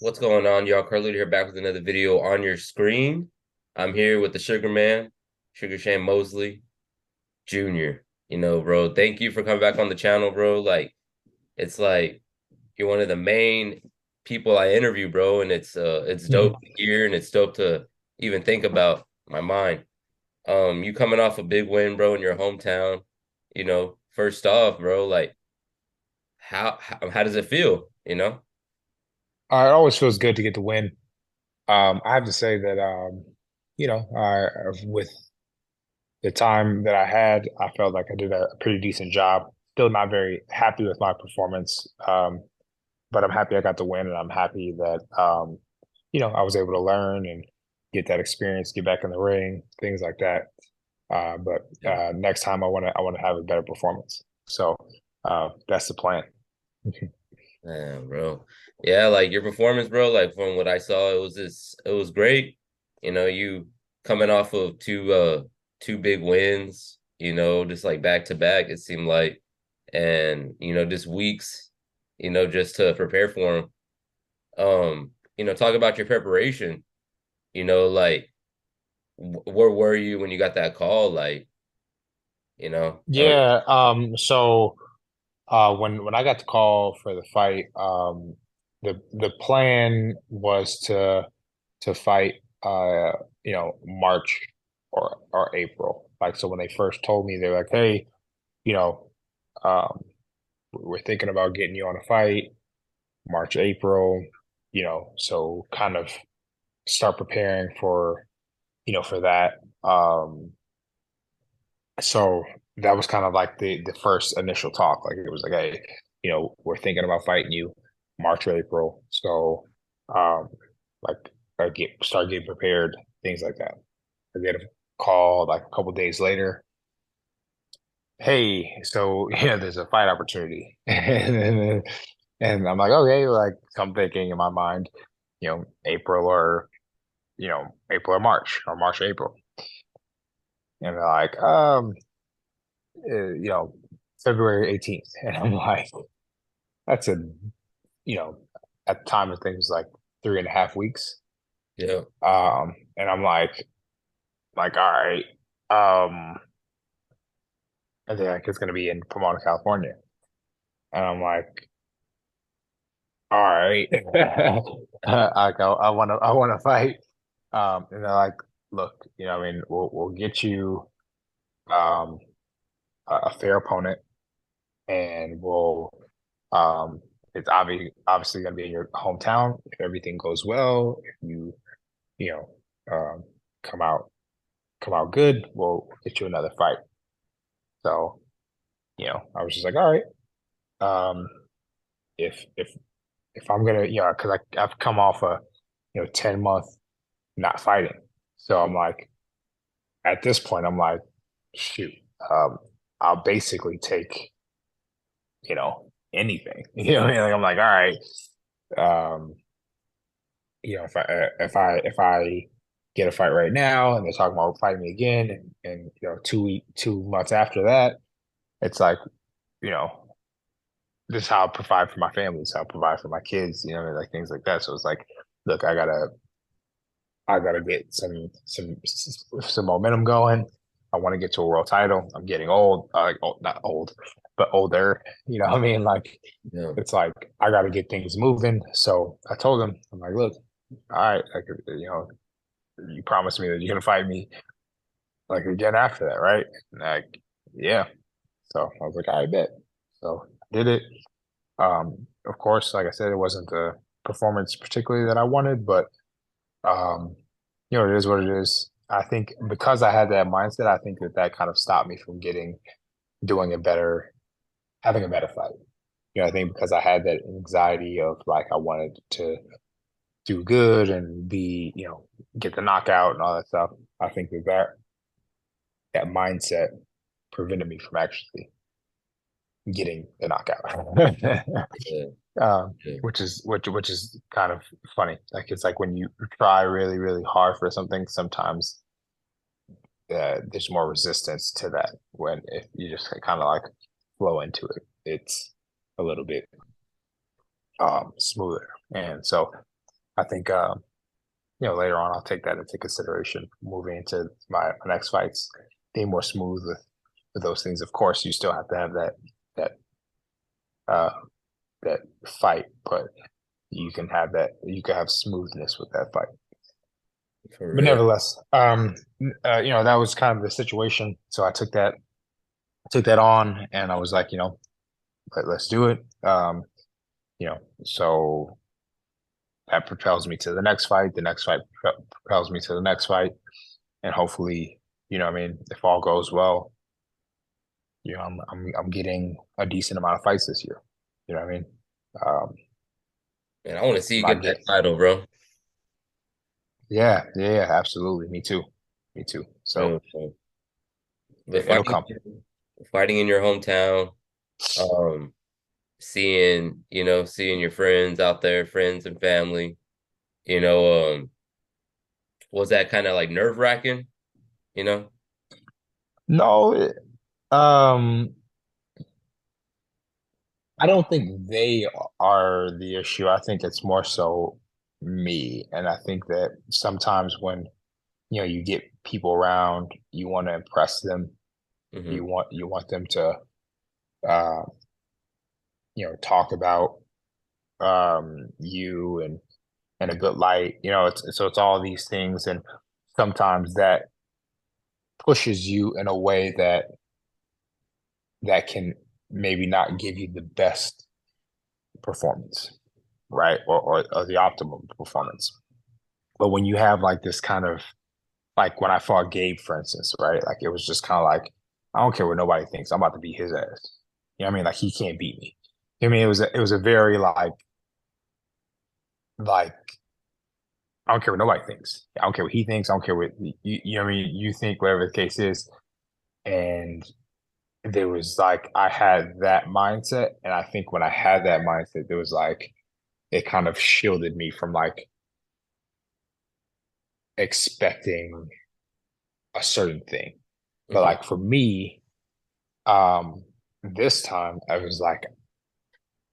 What's going on, y'all? Carlito here back with another video on your screen. I'm here with the Sugar Man, Sugar Shane Mosley Jr. Bro, thank you for coming back on the channel, bro. It's like you're one of the main people I interview, bro, and it's dope to hear and it's dope to even think about my mind. You coming off a big win, bro, in your hometown. First off, bro, like how does it feel, you know? It always feels good to get the win. I have to say that with the time that I had, I felt like I did a pretty decent job. Still not very happy with my performance, but I'm happy I got the win, and I'm happy that I was able to learn and get that experience, get back in the ring, things like that. But Yeah. next time, I want to have a better performance. So that's the plan. Man, bro. Yeah, like your performance, bro, like from what I saw, it was great. You coming off of two big wins, just like back to back, it seemed like. And, just weeks, just to prepare for them. Talk about your preparation, like where were you when you got that call? Like, you know, uh, Yeah. So. When I got the call for the fight, the plan was to fight March or April. Like, so when they first told me, they're like, hey, you know, um we're thinking about getting you on a fight March, April, so kind of start preparing for that. So that was kind of like the first initial talk. Like, it was like, hey, we're thinking about fighting you March or April. So um like I get start getting prepared, things like that. I get a call like a couple days later. Hey, so yeah, there's a fight opportunity. And I'm like, okay, like I'm thinking in my mind, April or March or March or April. And they're like, uh, you know, February 18th. And I'm like, that's you know, at the time of things like 3.5 weeks. yeah. And I'm like, all right. Um, and they're like, it's gonna be in Pomona, California. And I'm like, all right. I wanna fight. And they're like, look, I mean, we'll get you um a fair opponent, and we'll it's obviously going to be in your hometown. If everything goes well, if you know um, come out good, we'll get you another fight. So I was just like, all right, um, if I'm gonna, because I've come off a 10-month not fighting, so I'm like, at this point, I'm like, shoot, um, I'll basically take anything. What I mean? Like, I'm like, all right. Um, if I get a fight right now and they're talking about fighting me again, and 2 months after that, it's like, you know, this is how I provide for my family, this is how I provide for my kids, like things like that. So it's like, look, I gotta get some momentum going. I want to get to a world title. I'm getting old, not old, but older. You know what I mean? Like, Yeah. it's like I got to get things moving. So I told him, I'm like, look, all right, like, you promised me that you're gonna fight me like again after that, right? And like, yeah. So I was like, I bet. So I did it. Of course, like I said, it wasn't the performance particularly that I wanted, but um, it is what it is. I think because I had that mindset, I think that kind of stopped me from doing having a better fight. I think because I had that anxiety of like I wanted to do good and get the knockout and all that stuff. I think that mindset prevented me from actually getting the knockout. Yeah. um, Yeah. which is kind of funny. Like, it's like when you try really, really hard for something, sometimes there's more resistance to that. When if you just kind of like flow into it, it's a little bit smoother. And so I think later on I'll take that into consideration moving into my next fights, being more smooth with those things. Of course, you still have to have that uh that fight, but you can have smoothness with that fight. For But real. nevertheless, that was kind of the situation. So I took that on, and I was like, let's do it. So that propels me to the next fight. The next fight propels me to the next fight, and hopefully, what I mean, if all goes well, I'm getting a decent amount of fights this year. You know what I mean? Um, Man, I want to see you my get that get, title, bro. yeah, yeah, yeah, absolutely. Me too. So Real, bro. But it'll come. fighting in your hometown, um, seeing your friends out there, friends and family, you know, was that kind of like nerve-wracking, you know? No, um, I don't think they are the issue. I think it's more so me, and I think that sometimes when you get people around, you want to impress them. Hmm. You want them to uh, talk about you and in a good light. It's all these things, and sometimes that pushes you in a way that can maybe not give you the best performance, right? Or the optimum performance. But when you have like this kind of like when I fought Gabe, for instance, right? Like it was just kind of like, I don't care what nobody thinks. I'm about to beat his ass. You know what I mean? Like he can't beat me. I mean, it was a very like I don't care what nobody thinks. I don't care what he thinks. I don't care what you know what I mean? You think whatever the case is. And there was like I had that mindset. And I think when I had that mindset, there was like it kind of shielded me from like expecting a certain thing. But Hmm. like for me, um, this time I was like,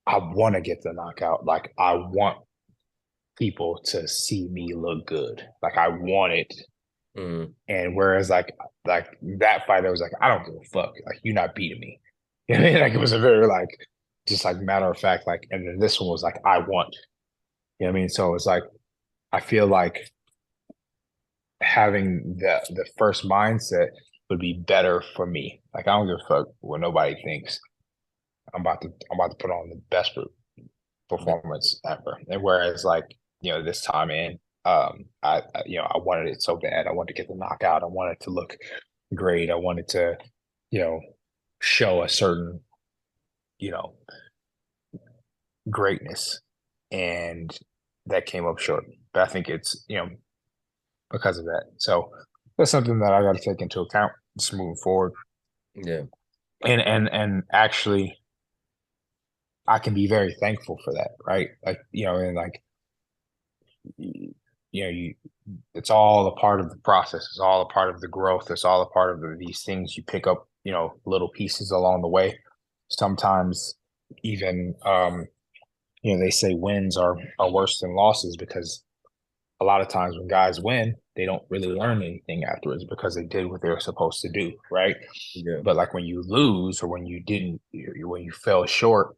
I want to get the knockout. Like I want people to see me look good. Like I want it. Hmm. And whereas like that fight, I was like, I don't give a fuck. Like you're not beating me. You know what I mean? Like it was a very like just like matter of fact, like and then this one was like, I want. You know what I mean? So it's like I feel like having the first mindset would be better for me. Like I don't give a fuck what nobody thinks. I'm about to put on the best performance ever. And whereas like, this time in, I wanted it so bad. I wanted to get the knockout. I wanted to look great. I wanted to, you know, show a certain, you know, greatness. And that came up short. But I think it's, because of that. So that's something that I got to take into account just moving forward. Yeah. And actually I can be very thankful for that, right? Like, and like you it's all a part of the process. It's all a part of the growth. It's all a part of these things you pick up, little pieces along the way. Sometimes even they say wins are worse than losses because a lot of times when guys win, they don't really learn anything afterwards because they did what they were supposed to do, right? Yeah. But like when you lose or when you didn't, when you fell short,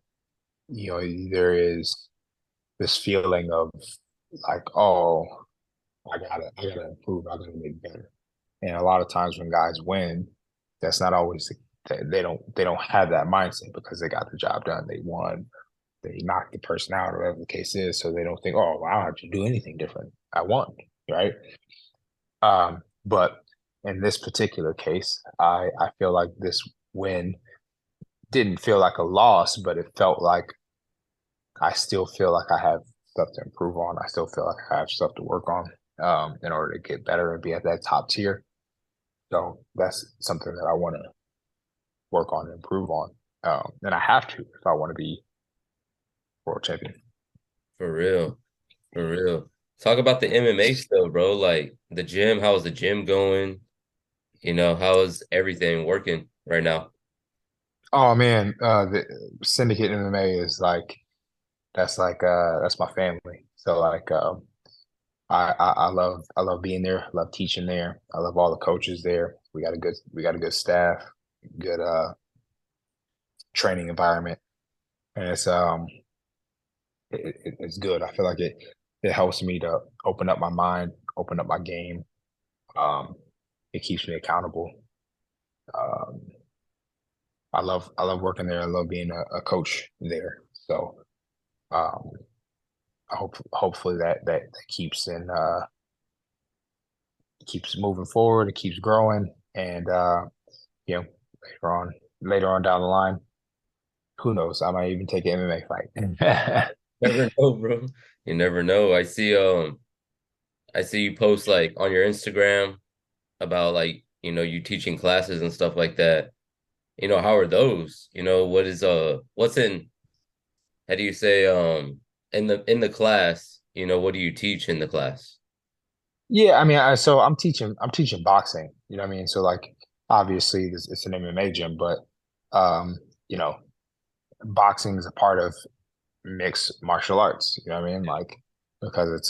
there is this feeling of like, oh, I gotta improve. I gotta make better. And a lot of times when guys win, that's not always they don't have that mindset because they got the job done. They won. They knocked the person out, or whatever the case is. So they don't think, oh, well, I don't have to do anything different. I won, right? But in this particular case, I feel like this win didn't feel like a loss, but it felt like I still feel like I have stuff to improve on. I still feel like I have stuff to work on in order to get better and be at that top tier. So that's something that I want to work on and improve on. And I have to if I want to be world champion. For real. For real. Talk about the MMA still, bro. Like the gym, how is the gym going? How is everything working right now? Oh man, the Syndicate MMA is like that's my family. So like I love being there. Love teaching there. I love all the coaches there. We got a good staff, good training environment, and it's good. I feel like it helps me to open up my mind, open up my game. Um, it keeps me accountable. Um, I love working there. I love being a coach there. So um, hopefully that keeps moving forward. It keeps growing, and you know later on down the line, who knows? I might even take an MMA fight. Never know, bro. You never know. I see you post like on your Instagram about like, you teaching classes and stuff like that. How are those? What's in how do you say in the class, what do you teach in the class? Yeah, I mean, so I'm teaching boxing. You know what I mean? So like, obviously, it's an MMA gym, but um, you know, boxing is a part of mixed martial arts. You know what I mean? Like, because it's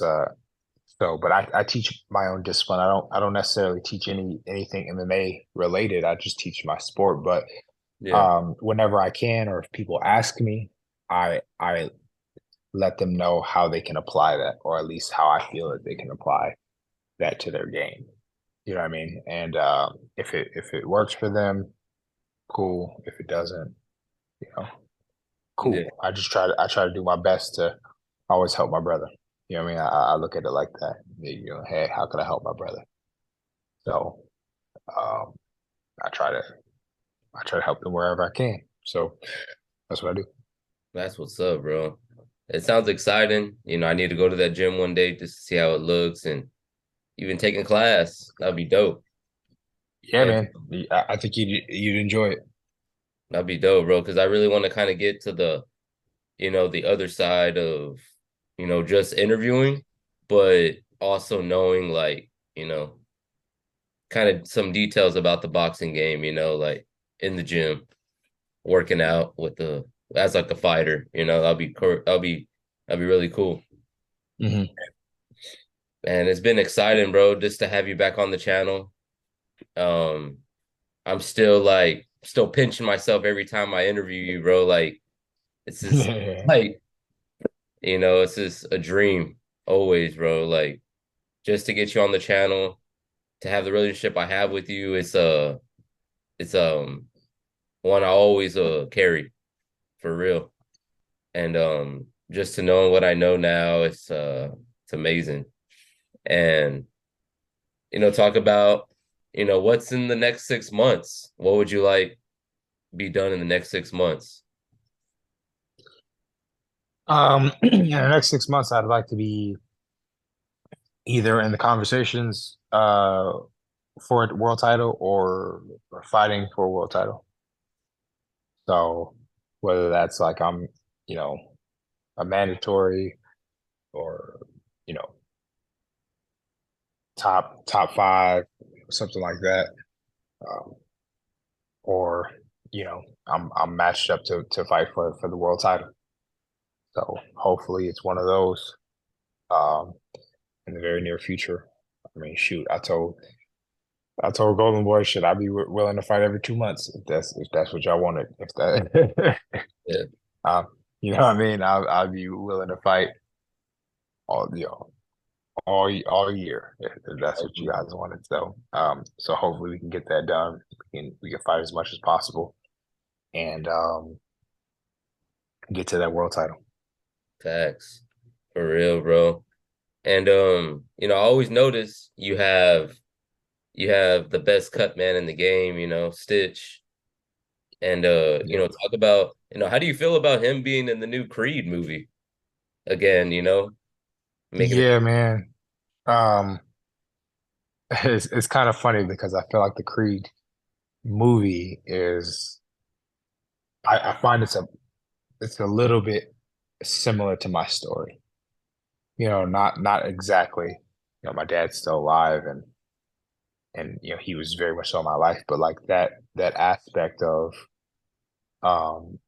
so, but I teach my own discipline. I don't necessarily teach anything MMA related. I just teach my sport. But Yeah. whenever I can, or if people ask me, I let them know how they can apply that, or at least how I feel that they can apply that to their game. You know what I mean? And if it works for them, cool. If it doesn't, you know, Yeah. cool. I try to do my best to always help my brother. You know what I mean? I look at it like that. You know, hey, how can I help my brother? So um, I try to I try to help them wherever I can. So that's what I do. That's what's up, bro. It sounds exciting. I need to go to that gym one day just to see how it looks and even taking class. That'd be dope. Yeah, And man. I think you'd enjoy it. that'd be dope, bro, because I really want to kind of get to the other side of, just interviewing, but also knowing like, kind of some details about the boxing game, like in the gym, working out with the as like a fighter, that'll be really cool. Hmm. And it's been exciting, bro, just to have you back on the channel. Um, I'm still pinching myself every time I interview you, bro. Like it's just like, it's just a dream always, bro. Like just to get you on the channel, to have the relationship I have with you, it's one I always carry for real. And just to know what I know now, it's amazing. And talk about, what's in the next 6 months. What would you like be done in the next 6 months? In the next 6 months, I'd like to be either in the conversations for a world title or fighting for a world title. So whether that's like I'm, you know, a mandatory or, you know, top five, something like that, um, or I'm matched up to fight for the world title. So hopefully it's one of those um, in the very near future. I mean, shoot, I told Golden Boy, should I be willing to fight every 2 months if that's what y'all wanted? If that, Yeah, um, you know what I mean? I'll be willing to fight all all year if that's what you guys wanted. So so hopefully we can get that done. We can fight as much as possible and get to that world title. facts for real, bro. And I always notice you have the best cut man in the game, Stitch. And Yeah, talk about, how do you feel about him being in the new Creed movie again, making it yeah, man. Um, it's kind of funny because I feel like the Creed movie is I find it's a little bit similar to my story. You know, not exactly. You know, my dad's still alive and he was very much so in my life, but like that aspect of um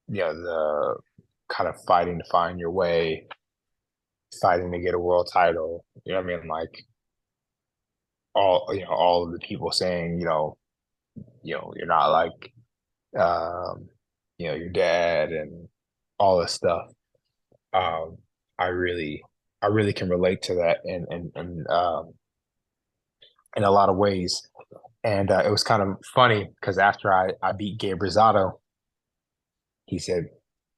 the kind of fighting to find your way, fighting to get a world title. You know what I mean? Like all of the people saying, you're not like um, your dad and all this stuff. Um, I really, I really can relate to that in a lot of ways. And it was kind of funny because after I beat Gabe Rosado, he said,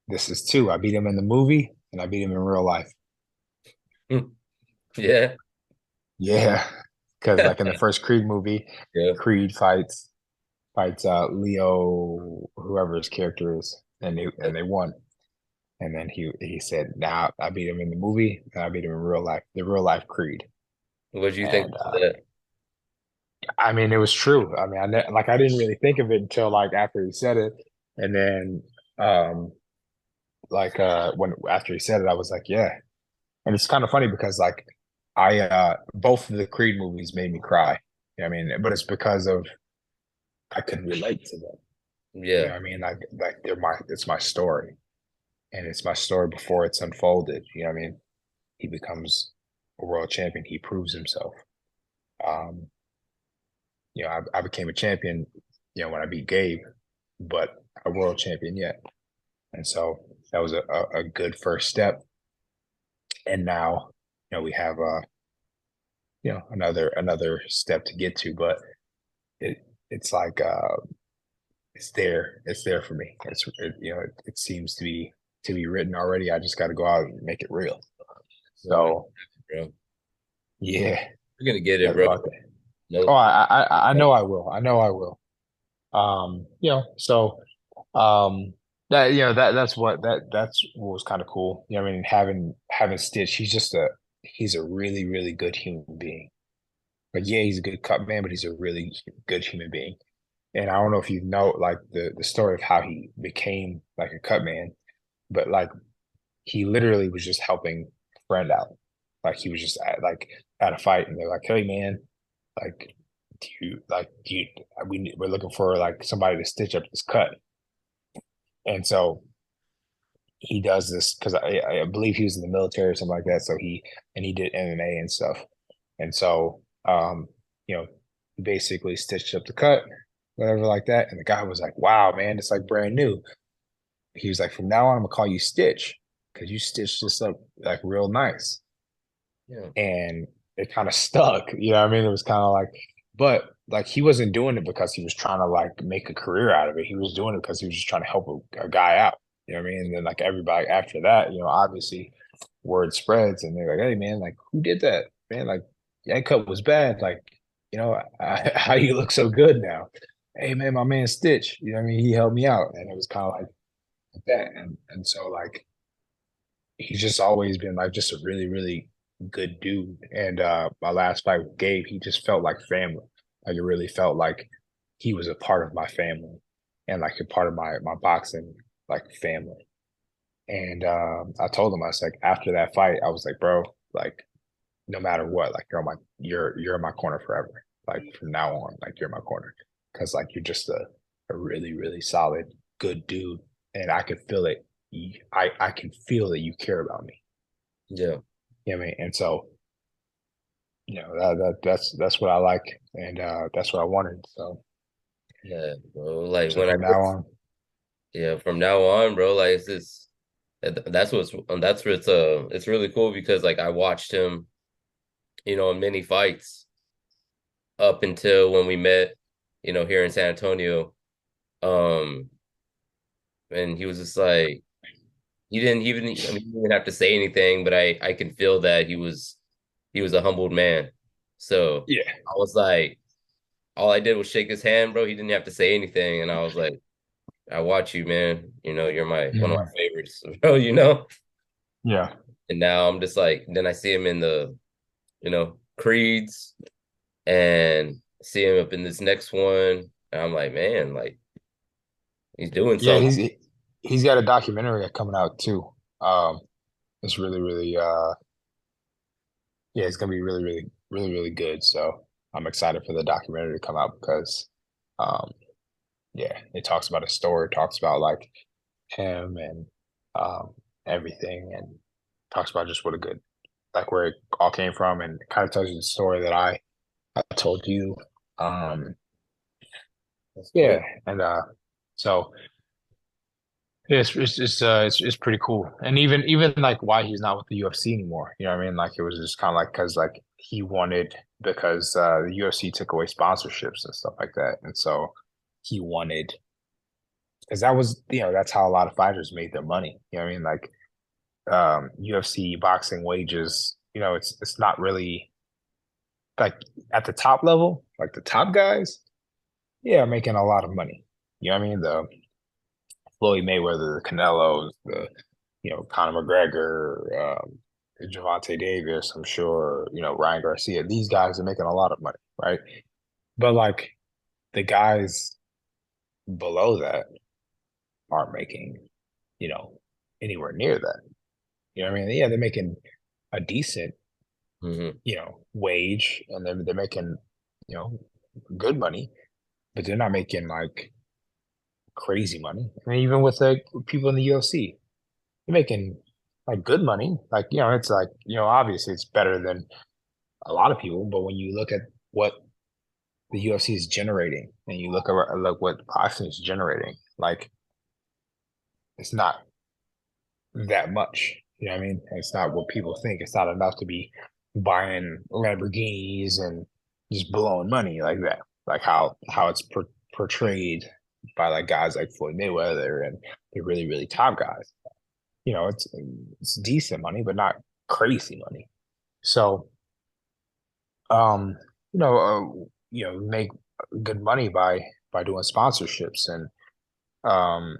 "This is two. I beat him in the movie, and I beat him in real life." Yeah. Yeah, because like in the first Creed movie, Yeah. Creed fights Leo, whoever his character is, and they won. And then he said, "Now I beat him in the movie, and I beat him in real life, the real life Creed." What do you think And about that? I mean, it was true. I mean, I didn't really think of it until like after he said it, and then um, when after he said it, I was like, "Yeah." And it's kind of funny because like I both of the Creed movies made me cry. You know what I mean? But it's because of I could relate to them. You know Yeah. what I mean? Like it's my story. And it's my story before it's unfolded. You know what I mean? He becomes a world champion. He proves himself. Um, I became a champion, when I beat Gabe, but a world champion yet. And so that was a good first step. And now, we have another step to get to, but it's like it's there for me. It seems to be written already. I just got to go out and make it real. Well, So bro. yeah, You're gonna get it, that's bro. about that. Oh, No. I know I will. I know I will. So that that's what was kind of cool. You know, what I mean, having Stitch, he's a really, really good human being. But yeah, he's a good cut man, but he's a really good human being. And I don't know if you know like the story of how he became like a cut man, but like he literally was just helping a friend out. Like he was just at a fight, and they're like, "Hey man, like do you we're looking for like somebody to stitch up this cut." And so he does this because I believe he was in the military or something like that. So he did MMA and stuff. And so he basically stitched up the cut, whatever like that. And the guy was like, "Wow, man, it's like brand new." He was like, "From now on, I'm gonna call you Stitch because you stitched this up like real nice." Yeah. And it kind of stuck. You know what I mean? It was kind of like, but like he wasn't doing it because he was trying to like make a career out of it. He was doing it because he was just trying to help a guy out. You know what I mean? And then like everybody after that, obviously word spreads and they're like, "Hey man, like who did that? Man, like Yank cut was bad. Like, how you look so good now? Hey man, my man Stitch, you know what I mean? He helped me out." And it was kind of like that. And so like he's just always been like just a really, really good dude. And my last fight with Gabe, he just felt like family. Like it really felt like he was a part of my family and like a part of my boxing like family. And I told him, I was like, after that fight, I was like, bro, like no matter what, like you're in my corner forever. Like from now on, like you're in my corner. Cause like you're just a really, really solid, good dude. And I could feel it. I can feel that you care about me. Yeah. You know what I mean? And so, that's what I like and that's what I wanted. So Yeah, bro. Like so when I from now on, yeah, from now on, bro, like it's just that's where it's really cool because like I watched him, in many fights up until when we met, here in San Antonio. Um, and he was just like he didn't even I mean he didn't have to say anything, but I can feel that he was a humbled man. So yeah. I was like, all I did was shake his hand, bro. He didn't have to say anything, and I was like, I watch you, man. You're my one of my Mhm. favorites, bro. Yeah. And now I'm just like, then I see him in the, creeds and see him up in this next one. And I'm like, man, like he's doing Yeah, something. he's got a documentary coming out too. Um, it's really, really yeah, it's gonna be really, really, really, really good. So I'm excited for the documentary to come out because um yeah, it talks about his story, talks about like him and um everything and talks about just what a like where it all came from, and it kind of tells you the story that I told you. Um, That's yeah, cool. and so yeah, it's pretty cool, and even like why he's not with the UFC anymore. You know what I mean? Like it was just kind of like because like he wanted because the UFC took away sponsorships and stuff like that, and so he wanted because that was that's how a lot of fighters made their money. You know what I mean? Like UFC boxing wages, it's not really like at the top level, like the top guys, yeah, are making a lot of money. You know what I mean? The Floyd Mayweather, the Canelos, the Conor McGregor, Javante Davis, I'm sure, Ryan Garcia. These guys are making a lot of money, right? But like the guys below that aren't making, you know, anywhere near that. You know what I mean? Yeah, they're making a decent, Hmm. wage, and then they're making, you know, good money, but they're not making like crazy money. I mean, even with the people in the UFC, they're making like good money. Like, it's like, obviously it's better than a lot of people, but when you look at what the UFC is generating and you look what boxing is generating, like it's not that much. You know what I mean? It's not what people think. It's not enough to be buying Lamborghinis and just blowing money like that. Like how it's portrayed by like guys like Floyd Mayweather and the really really top guys. It's decent money, but not crazy money. So um, make good money by doing sponsorships and um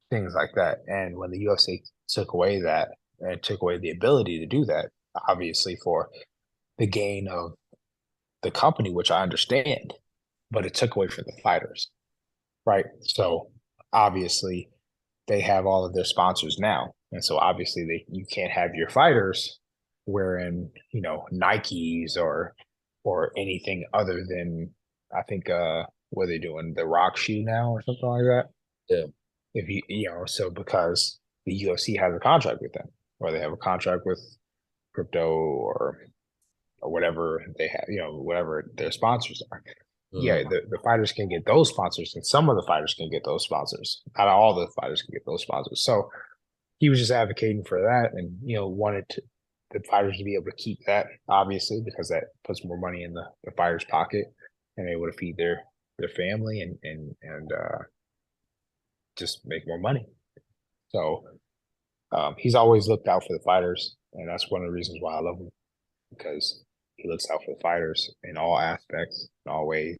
things like that. And when the UFC took away that and took away the ability to do that, obviously for the gain of the company, which I understand, but it took away from the fighters, right? So obviously they have all of their sponsors now. And so obviously you can't have your fighters wearing, Nikes or anything other than I think what are they doing? The Rock shoe now or something like that. Yeah. If so because the UFC has a contract with them, or they have a contract with crypto or whatever they have, whatever their sponsors are. Yeah, Hmm. the fighters can get those sponsors, and some of the fighters can get those sponsors. Not all the fighters can get those sponsors. So he was just advocating for that, and wanted the fighters to be able to keep that, obviously, because that puts more money in the fighters' pocket, and able to feed their family and just make more money. So he's always looked out for the fighters, and that's one of the reasons why I love him because he looks out for the fighters in all aspects, in all ways,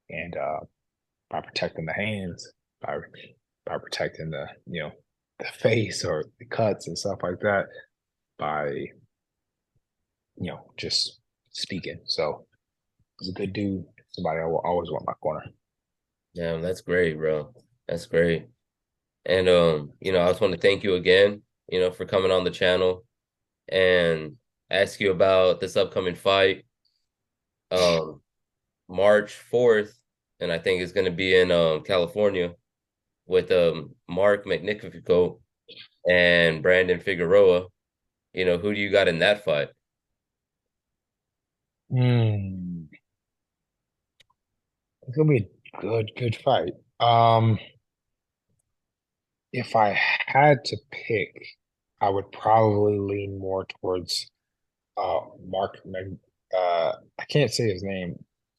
and by protecting the hands, by protecting the face or the cuts and stuff like that, by just speaking. So he's a good dude. Somebody I will always want in my corner. Yeah, that's great, bro. That's great. And I just want to thank you again, for coming on the channel and ask you about this upcoming fight, um, March 4th, and I think it's gonna be in California with Mark McNifico and Brandon Figueroa. Who do you got in that fight? Mm, it's gonna be a good fight. Um, if I had to pick, I would probably lean more towards Mark. I can't say his name.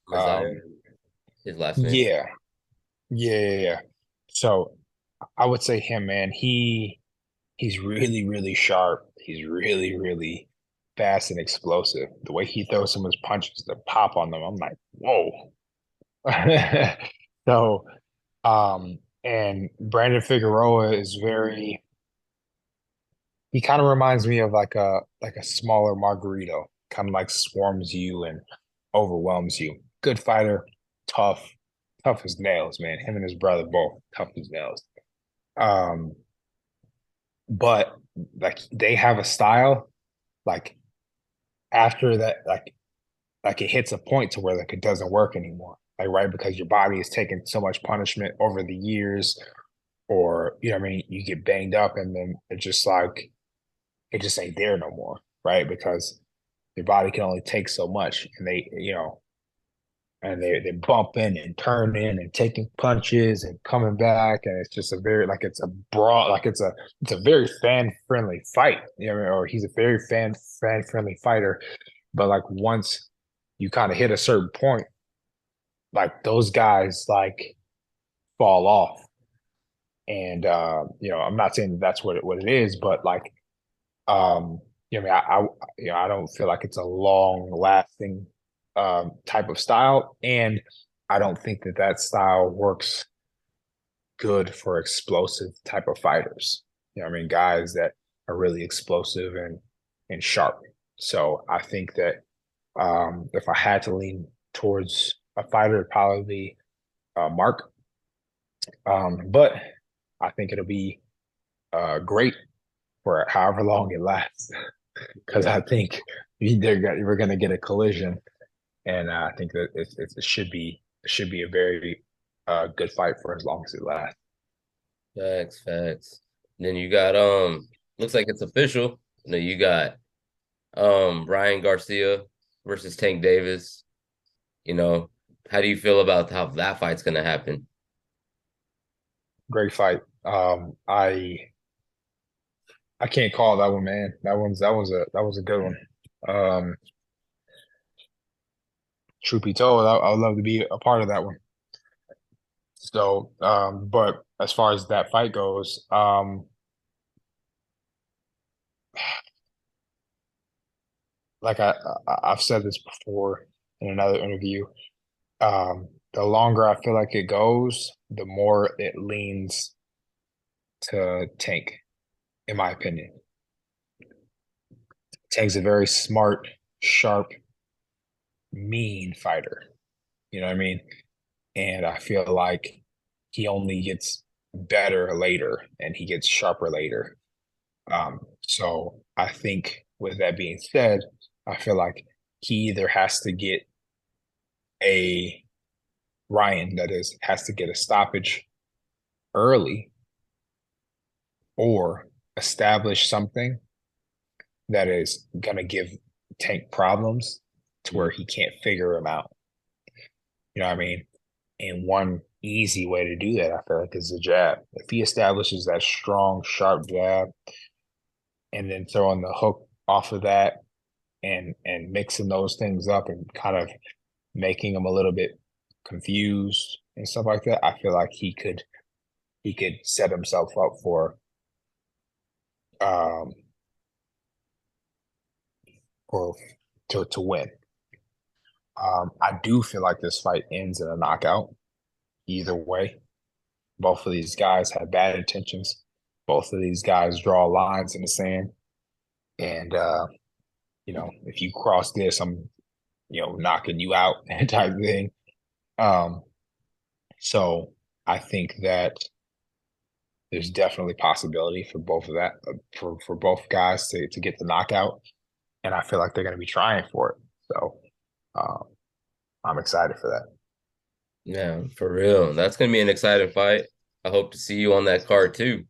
Messiah, Um, his last name. yeah, yeah. So I would say him, man. He's really, really sharp. He's really, really fast and explosive. The way he throws some of his punches that pop on them, I'm like, whoa. So, and Brandon Figueroa is very. He kind of reminds me of like a smaller Margarito, kind of like swarms you and overwhelms you. Good fighter, tough, tough as nails, man. Him and his brother both tough as nails. Um, but like they have a style, like after that, like it hits a point to where like it doesn't work anymore. Like right because your body is taking so much punishment over the years, or what I mean, you get banged up and then it's just like it just ain't there no more. right? Because your body can only take so much, and they bump in and turn in and taking punches and coming back, and it's just a very like it's a broad like it's a very fan friendly fight, or he's a very fan friendly fighter. But like once you kind of hit a certain point, like those guys like fall off, and I'm not saying that that's what it is, but like I don't feel like it's a long lasting type of style, and I don't think that that style works good for explosive type of fighters. Guys that are really explosive and sharp. So I think that if I had to lean towards a fighter, it'd probably be Mark. But I think it'll be great for however long it lasts, because Yeah, I think we're going to get a collision, and I think that it should be a very good fight for as long as it lasts. facts, facts. Then you got looks like it's official. You got Ryan Garcia versus Tank Davis. You know, how do you feel about how that fight's gonna happen? Great fight. I can't call that one, man. That was a good one. Um, Truth be told, I would love to be a part of that one. So, but as far as that fight goes, like I've said this before in another interview. The longer I feel like it goes, the more it leans to Tank, in my opinion. Tank's a very smart, sharp, mean fighter. You know what I mean? And I feel like he only gets better later and he gets sharper later. So I think with that being said, I feel like he either has to get a Ryan, that is, has to get a stoppage early or establish something that is going to give Tank problems to Mm, where he can't figure him out. You know what I mean? And one easy way to do that, I feel like, is the jab. If he establishes that strong, sharp jab and then throwing the hook off of that and mixing those things up and kind of making him a little bit confused and stuff like that, I feel like he could set himself up um for to win. I do feel like this fight ends in a knockout either way. Both of these guys have bad intentions. Both of these guys draw lines in the sand. And if you cross this, I'm, knocking you out type thing. Um, so I think that there's definitely possibility for both of that, for both guys to get the knockout. And I feel like they're going to be trying for it. So um, I'm excited for that. yeah, for real. That's gonna be an exciting fight. I hope to see you on that card too.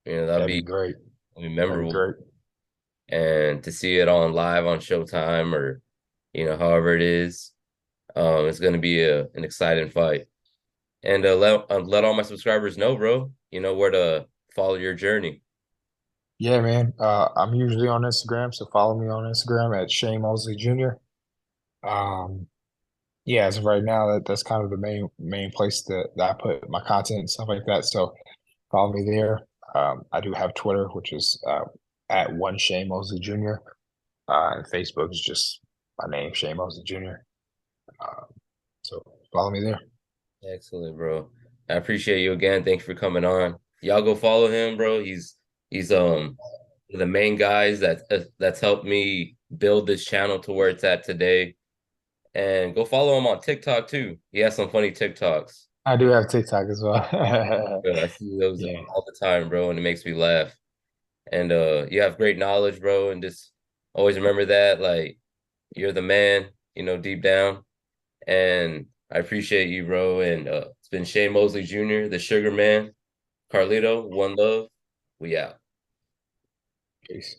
That'd That'd be be, great. That'd be memorable. great. And to see it on live on Showtime or, however it is, it's gonna be an exciting fight. And let all my subscribers know, bro, where to follow your journey. Yeah, man. I'm usually on Instagram, so follow me on Instagram at Shane Mosley Jr. Um, yeah, as of right now, that's kind of the main place that I put my content and stuff like that. So follow me there. I do have Twitter, which is at one Shane Mosley Jr. And Facebook is just my name, Shane Mosley Jr. Uh, so follow me there. Excellent, bro. I appreciate you again. Thanks for coming on. Y'all go follow him, bro. He's the main guys that's helped me build this channel to where it's at today. And go follow him on TikTok too. He has some funny TikToks. I do have TikTok as well. Bro, I see those Yeah, all the time, bro, and it makes me laugh. And you have great knowledge, bro, and just always remember that, like, you're the man, deep down. And I appreciate you, bro. And it's been Shane Mosley Jr., the Sugar Man. Carlito, one love. We out. peace.